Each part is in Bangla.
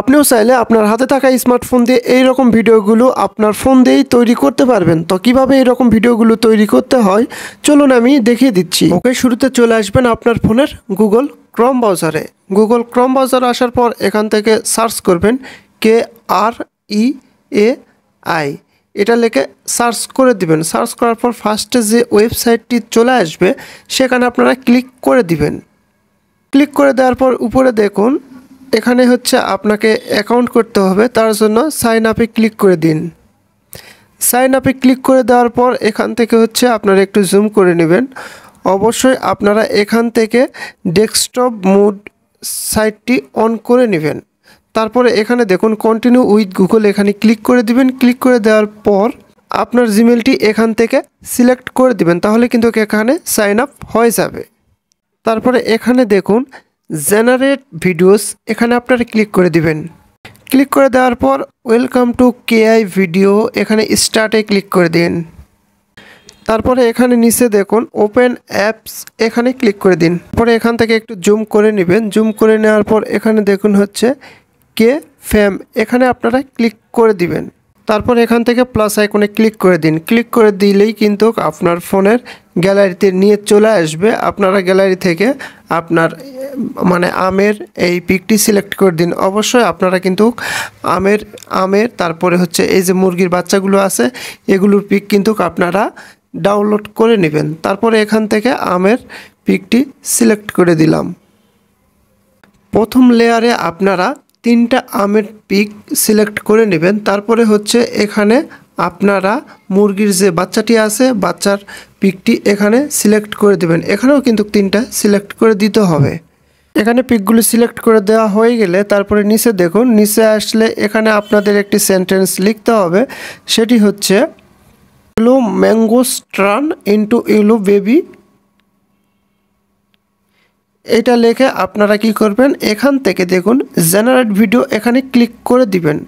আপনিও চাইলে আপনার হাতে থাকা স্মার্টফোন দিয়ে এই রকম ভিডিওগুলো আপনার ফোন দিয়েই তৈরি করতে পারবেন। তো কিভাবে এই রকম ভিডিওগুলো তৈরি করতে হয় চলুন আমি দেখিয়ে দিচ্ছি। ওকে, শুরুতে চলে আসবেন আপনার ফোনের গুগল ক্রোম ব্রাউজারে। গুগল ক্রোম ব্রাউজার আসার পর এখান থেকে সার্চ করবেন KREAI, এটা লিখে সার্চ করে দিবেন। সার্চ করার পর ফার্স্টে যে ওয়েবসাইটটি চলে আসবে সেখানে আপনারা ক্লিক করে দিবেন। ক্লিক করে দেওয়ার পর উপরে দেখুন এখানে হচ্ছে আপনাকে অ্যাকাউন্ট করতে হবে, তার জন্য সাইন আপে ক্লিক করে দিন। সাইন আপে ক্লিক করে দেওয়ার পর এখান থেকে হচ্ছে আপনারা একটু জুম করে নেবেন। অবশ্যই আপনারা এখান থেকে ডেস্কটপ মোড সাইটটি অন করে নেবেন। তারপরে এখানে দেখুন কন্টিনিউ উইথ গুগল, এখানে ক্লিক করে দিবেন। ক্লিক করে দেওয়ার পর আপনার জিমেলটি এখান থেকে সিলেক্ট করে দিবেন, তাহলে কিন্তু এখানে সাইন আপ হয়ে যাবে। তারপরে এখানে দেখুন জেনারেট ভিডিওস, এখানে আপনারা ক্লিক করে দিবেন। ক্লিক করে দেওয়ার পর ওয়েলকাম টু কেআই ভিডিও, এখানে স্টার্টে ক্লিক করে দিন। তারপরে এখানে নিচে দেখুন ওপেন অ্যাপস, এখানে ক্লিক করে দিন। পরে এখান থেকে একটু জুম করে নেবেন। জুম করে নেওয়ার পর এখানে দেখুন হচ্ছে কে ফ্যাম, এখানে আপনারা ক্লিক করে দিবেন। তারপর এখান থেকে প্লাস আইকনে ক্লিক করে দিন। ক্লিক করে দিলেই কিন্তু আপনার ফোনের গ্যালারিতে নিয়ে চলে আসবে। আপনারা গ্যালারি থেকে আপনার আমের এই পিকটি সিলেক্ট করে দিন। অবশ্যই আপনারা কিন্তু আমের তারপরে হচ্ছে এই যে মুরগির বাচ্চাগুলো আছে এগুলোর পিক কিন্তু আপনারা ডাউনলোড করে নেবেন। তারপরে এখান থেকে আমের পিকটি সিলেক্ট করে দিলাম। প্রথম লেয়ারে আপনারা 3টা আমের পিক সিলেক্ট করে নেবেন। তারপরে হচ্ছে এখানে আপনারা মুরগির যে বাচ্চাটি আছে বাচ্চার পিকটি এখানে সিলেক্ট করে দেবেন। এখানেও কিন্তু 3টা সিলেক্ট করে দিতে হবে। এখানে পিকগুলো সিলেক্ট করে দেওয়া হয়ে গেলে তারপরে নিচে দেখুন, নিচে আসলে এখানে আপনাদের একটি সেন্টেন্স লিখতে হবে, সেটি হচ্ছে yellow mangoes turn into yellow baby. এটা লিখে আপনারা কি করবেন, এখান থেকে দেখুন জেনারেট ভিডিও, এখানে ক্লিক করে দিবেন।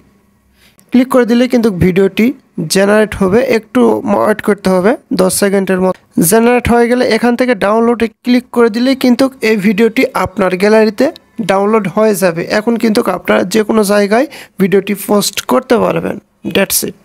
ক্লিক করে দিলে কিন্তু ভিডিওটি জেনারেট হবে, একটু ওয়েট করতে হবে 10 সেকেন্ডের মতো। জেনারেট হয়ে গেলে এখান থেকে ডাউনলোডে ক্লিক করে দিলেই কিন্তু এই ভিডিওটি আপনার গ্যালারিতে ডাউনলোড হয়ে যাবে। এখন কিন্তু আপনারা যে কোনো জায়গায় ভিডিওটি পোস্ট করতে পারবেন। That's it.